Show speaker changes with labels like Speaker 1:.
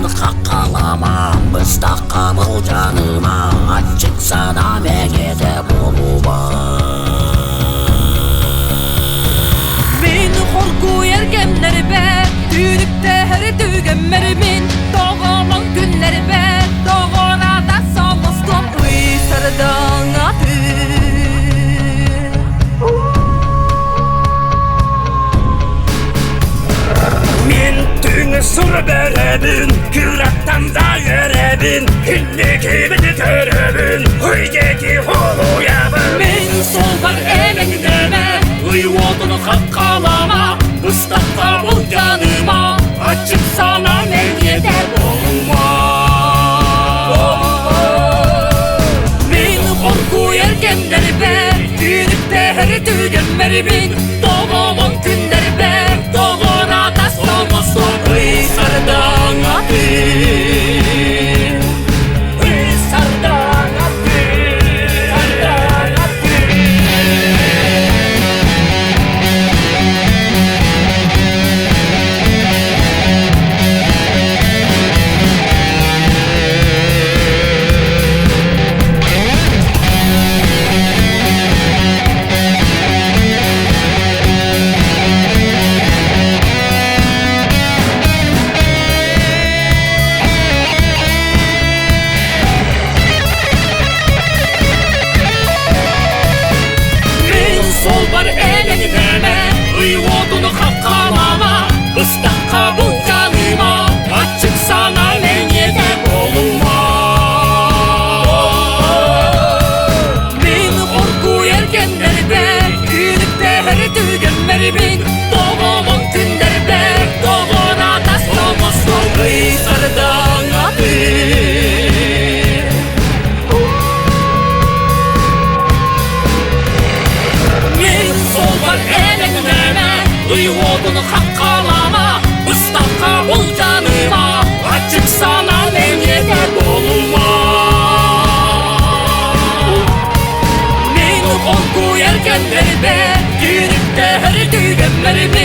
Speaker 1: yolunu kakkalamam. Istakabıl canıma, açık sana meyede buluma.
Speaker 2: Meni korku yergemleri be, düğünükte her düğünmerimin. Doğulan günleri be, doğuna da somuzlum uy sarıdan atı.
Speaker 3: Min düğünü suru berebin, küraktan da yerebin. Hilli gibi de törebin, huydeki holu yabın.
Speaker 2: Men solbar emeğime, uy odunu kakkalama. Istakabıl canıma, açık sana meyede bulunma. Meni korku yergemleri be, düğünükte her düğünmerimin. Doğulan günleri be, doğuna da somuzlum uy sarıdan atı. Uy sarıdan atı, sarıdan atı. Solbar emeğime, uy odunu kakkalama. Istakabıl canıma, açık sana meyede bulunma. Meni korku yergenleri be, düğünükte her düğünmerimin. Doğulan günleri be, doğuna da somuzlum uy sarıdan atı. Solvar emeğime, uy odunu kakkalama. Istakabıl canıma, açık sana meyede bulunma. Meni korku yergenleri be, düğünükte her düğünmerimin.